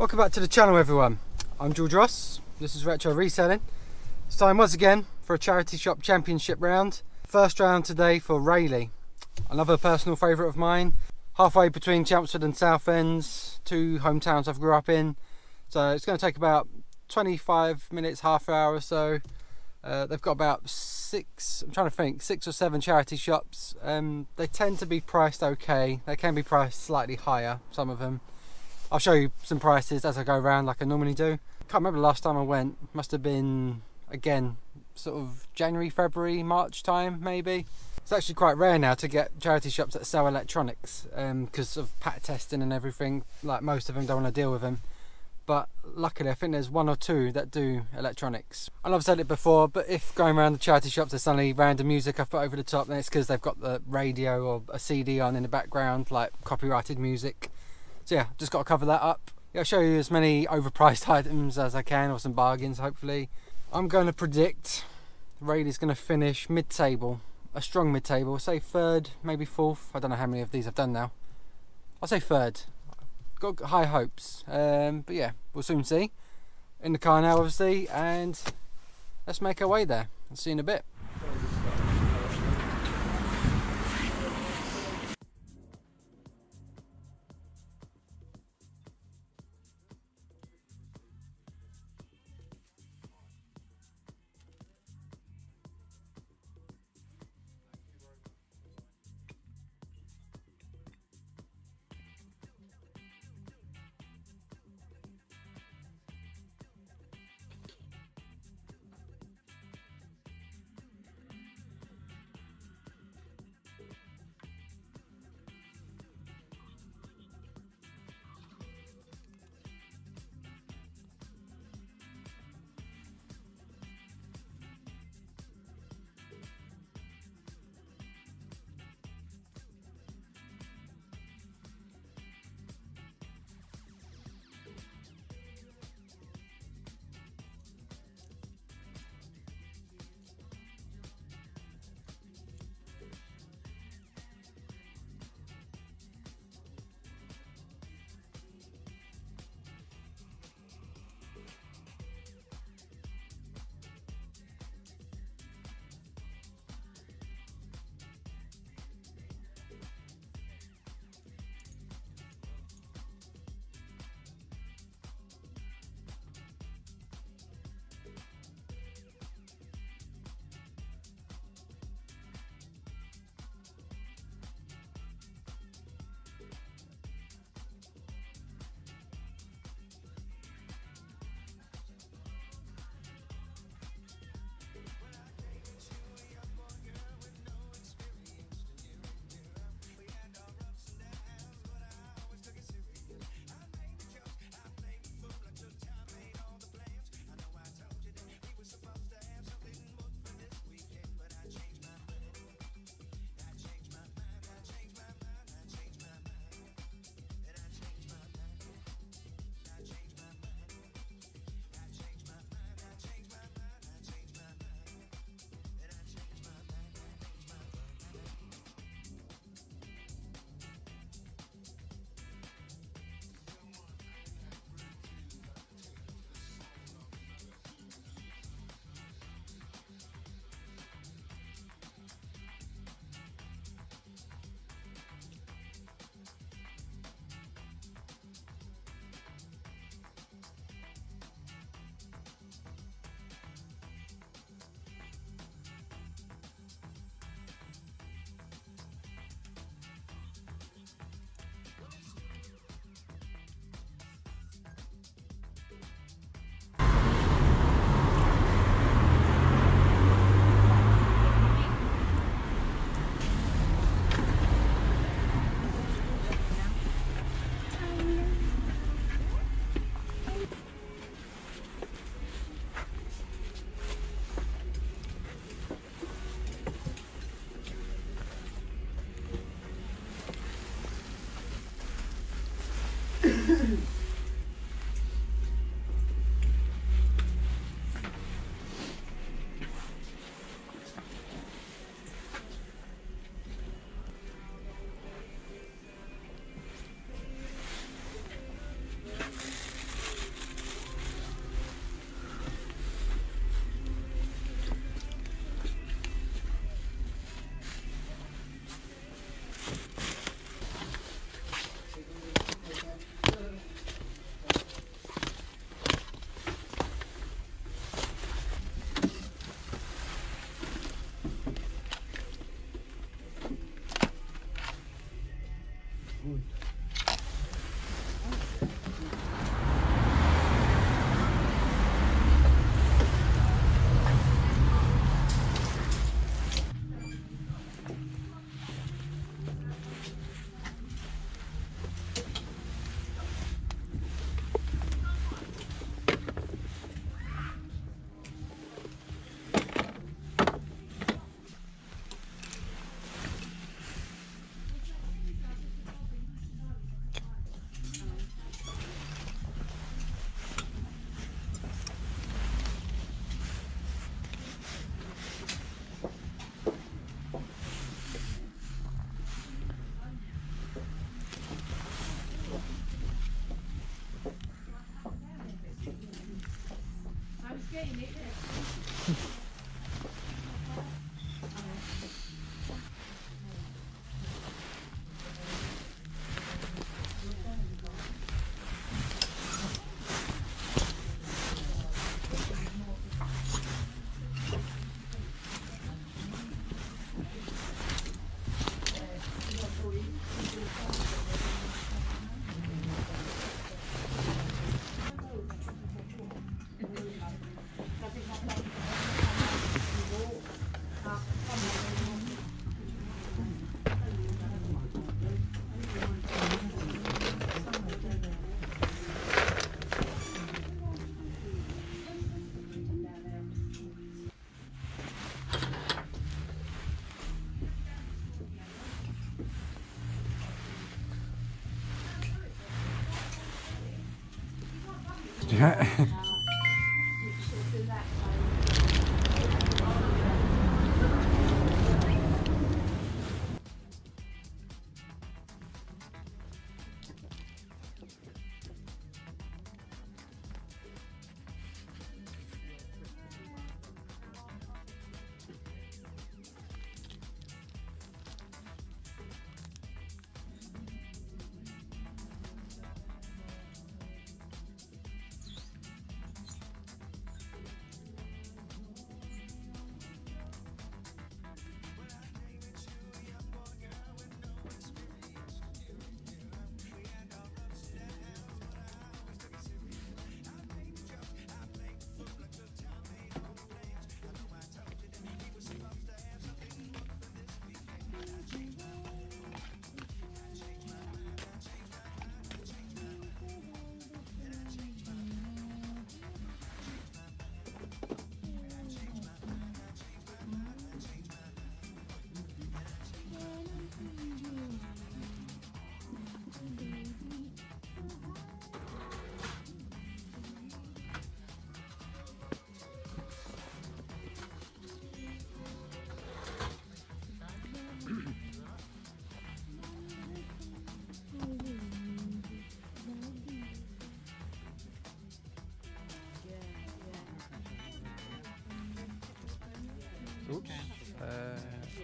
Welcome back to the channel, everyone. I'm George Ross. This is Retro Reselling. It's time once again for a charity shop championship round. First round today for Rayleigh, another personal favourite of mine. Halfway between Chelmsford and Southends, two hometowns I've grew up in. So it's going to take about 25 minutes, half an hour or so. They've got about six or seven charity shops. They tend to be priced okay. They can be priced slightly higher, some of them. I'll show you some prices as I go around like I normally do. Can't remember the last time I went. Must have been, again, sort of January, February, March time maybe. It's actually quite rare now to get charity shops that sell electronics because of pat testing and everything. Like, most of them don't want to deal with them. But luckily I think there's one or two that do electronics. And I've said it before, but if going around the charity shops there's suddenly random music I've put over the top, then it's because they've got the radio or a CD on in the background, like copyrighted music. So yeah, just got to cover that up. Yeah, I'll show you as many overpriced items as I can, or some bargains hopefully. I'm going to predict Rayleigh's going to finish mid-table, a strong mid-table, say third, maybe fourth. I don't know how many of these I've done now. I'll say third. Got high hopes, but yeah, we'll soon see. In the car now obviously, and let's make our way there. I'll see you in a bit. Oops.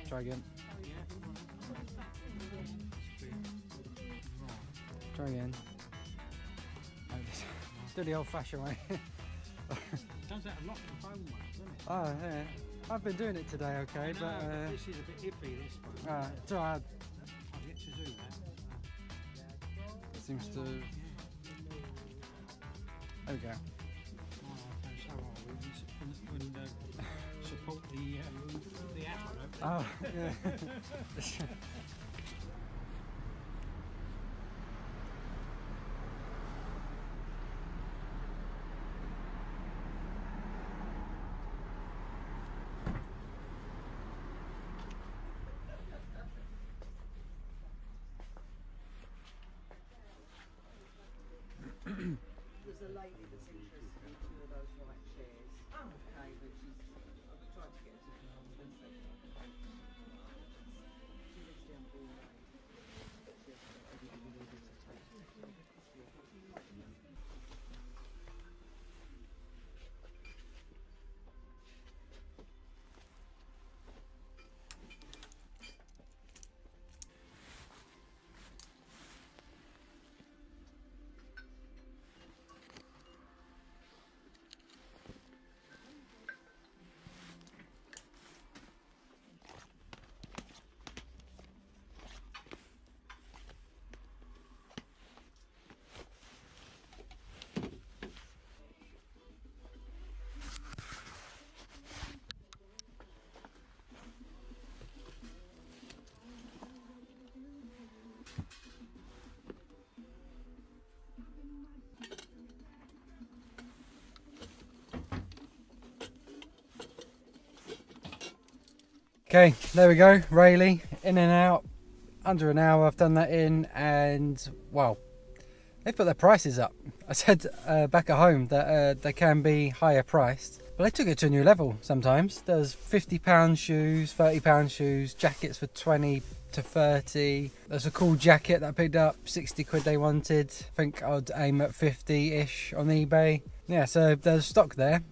Try again. Try again. Do the old-fashioned way. Does that a lot in phone ones, doesn't it? Oh yeah. I've been doing it today, okay, No, but this is a bit iffy. This one. it's alright. I've yet to do that. It seems to. There we go. Support the Apple. Oh yeah. There's a lady that's interested in two of those white chairs. Oh, okay, but she's trying to get a different husband. She lives down Billericay. Okay, there we go. Rayleigh, in and out, under an hour. I've done that in, and well, they've put their prices up. I said back at home that they can be higher priced, but they took it to a new level. Sometimes there's £50 shoes, £30 shoes, jackets for 20 to 30. There's a cool jacket that I picked up, 60 quid they wanted. I think I'd aim at 50-ish on eBay. Yeah, so there's stock there,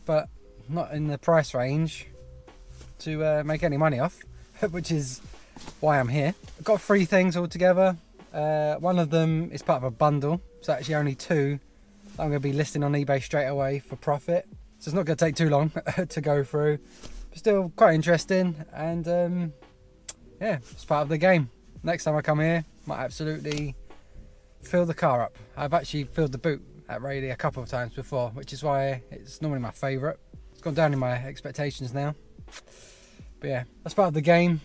but not in the price range to make any money off, which is why I'm here. I've got 3 things all together. One of them is part of a bundle, so actually only 2 that I'm going to be listing on eBay straight away for profit. So it's not going to take too long to go through, but still quite interesting. And yeah, it's part of the game. Next time I come here, might absolutely fill the car up. I've actually filled the boot at Rayleigh a couple of times before, which is why it's normally my favourite. It's gone down in my expectations now. But yeah, that's part of the game.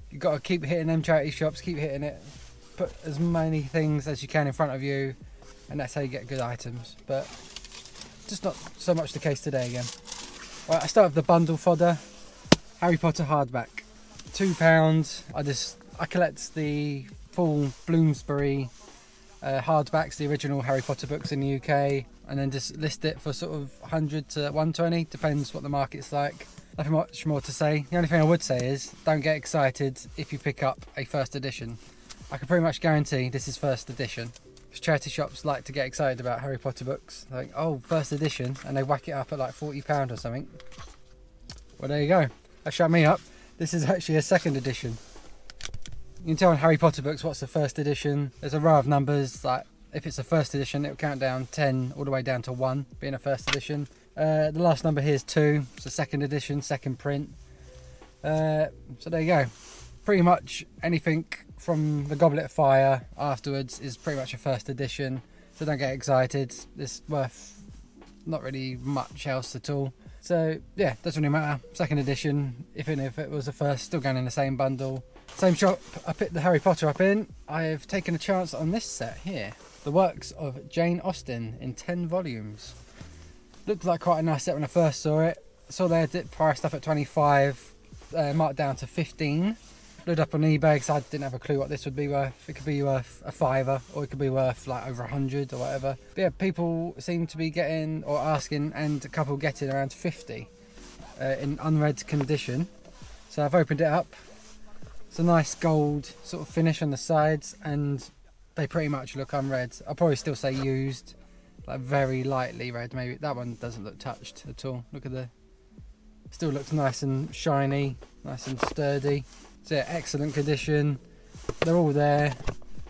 You've got to keep hitting them charity shops, keep hitting it, put as many things as you can in front of you, and that's how you get good items. But just not so much the case today again. Right, I start with the bundle fodder. Harry Potter hardback, £2. I collect the full Bloomsbury hardbacks, the original Harry Potter books in the UK, and then just list it for sort of 100 to 120, depends what the market's like. Nothing much more to say. The only thing I would say is don't get excited if you pick up a first edition. I can pretty much guarantee this is first edition. Because charity shops like to get excited about Harry Potter books. Like, oh, first edition, and they whack it up at like £40 or something. Well, there you go. That shut me up. This is actually a second edition. You can tell on Harry Potter books what's the first edition. There's a row of numbers, like if it's a first edition it'll count down 10 all the way down to 1 being a first edition. The last number here is 2, it's a second edition, second print. So there you go. Pretty much anything from the Goblet of Fire afterwards is pretty much a first edition, so don't get excited. It's worth not really much else at all. So yeah, doesn't really matter. Second edition, even if it was a first, still going in the same bundle. Same shop I picked the Harry Potter up in. I've taken a chance on this set here. The works of Jane Austen in 10 volumes. Looked like quite a nice set when I first saw it. Saw they had it priced up at 25, marked down to 15. Looked up on eBay because I didn't have a clue what this would be worth. It could be worth a £5, or it could be worth like over 100 or whatever. But yeah, people seem to be getting or asking, and a couple getting around 50 in unread condition. So I've opened it up. It's a nice gold sort of finish on the sides, and they pretty much look unread. I'll probably still say used, like very lightly read. Maybe that one doesn't look touched at all. Look at the, still looks nice and shiny, nice and sturdy. So yeah, excellent condition. They're all there.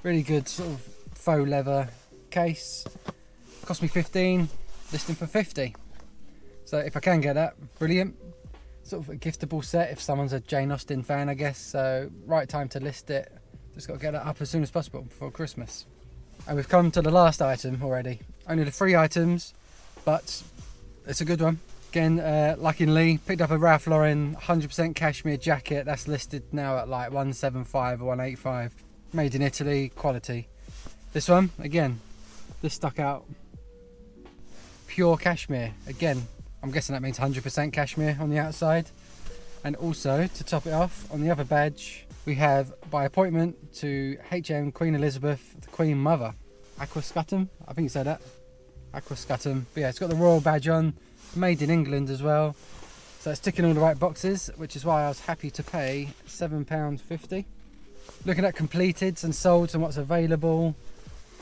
Really good sort of faux leather case. Cost me 15, listing for 50. So if I can get that, brilliant. Sort of a giftable set if someone's a Jane Austen fan, I guess. So right time to list it. Just got to get it up as soon as possible before Christmas. And we've come to the last item already. Only the 3 items, but it's a good one. Again, like in Leigh, picked up a Ralph Lauren 100% cashmere jacket. That's listed now at like 175 or 185. Made in Italy, quality. This one, again, this stuck out. Pure cashmere. Again, I'm guessing that means 100% cashmere on the outside. And also, to top it off, on the other badge, we have by appointment to HM Queen Elizabeth, the Queen Mother. Aquascutum, I think you said that. Aquascutum. But yeah, it's got the royal badge on, made in England as well. So it's ticking all the right boxes, which is why I was happy to pay £7.50. Looking at completeds and solds and what's available,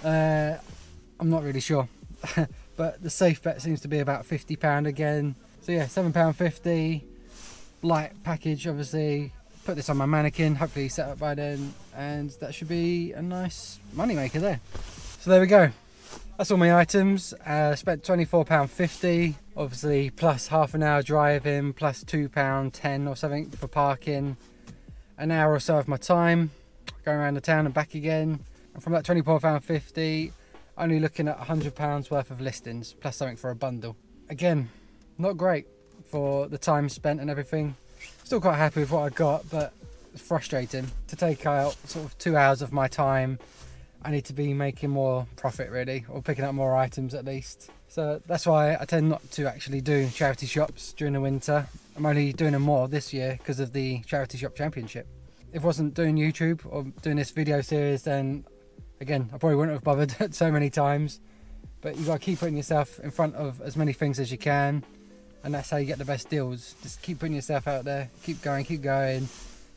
I'm not really sure. But the safe bet seems to be about £50 again. So yeah, £7.50. Light package, obviously. Put this on my mannequin, hopefully set up by then, and that should be a nice money maker there. So there we go. That's all my items. Spent £24.50, obviously plus half an hour driving, plus £2.10 or something for parking. An hour or so of my time going around the town and back again. And from that £24.50, only looking at £100 worth of listings, plus something for a bundle. Again, not great for the time spent and everything. Still quite happy with what I got, but it's frustrating to take out sort of 2 hours of my time. I need to be making more profit really, or picking up more items at least. So that's why I tend not to actually do charity shops during the winter. I'm only doing them more this year because of the charity shop championship. If I wasn't doing YouTube or doing this video series, then again, I probably wouldn't have bothered so many times. But you've got to keep putting yourself in front of as many things as you can, and that's how you get the best deals. Just keep putting yourself out there, keep going, and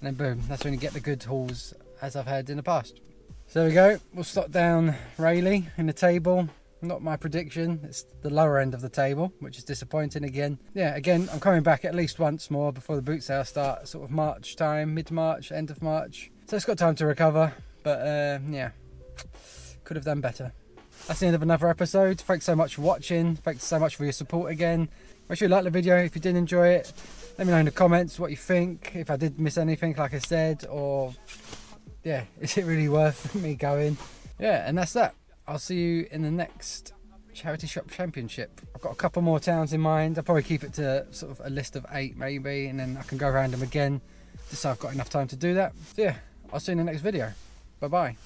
then boom, that's when you get the good hauls, as I've had in the past. So there we go, we'll stop down Rayleigh in the table. Not my prediction, it's the lower end of the table, which is disappointing again. Yeah, again, I'm coming back at least once more before the boot sale starts, sort of March time, mid-March, end of March. So it's got time to recover, but yeah, could have done better. That's the end of another episode. Thanks so much for watching. Thanks so much for your support again. Make sure you like the video if you did enjoy it. Let me know in the comments what you think, if I did miss anything like I said, or yeah, is it really worth me going? Yeah, and that's that. I'll see you in the next charity shop championship. I've got a couple more towns in mind. I'll probably keep it to sort of a list of 8 maybe, and then I can go around them again just so I've got enough time to do that. So yeah, I'll see you in the next video. Bye bye.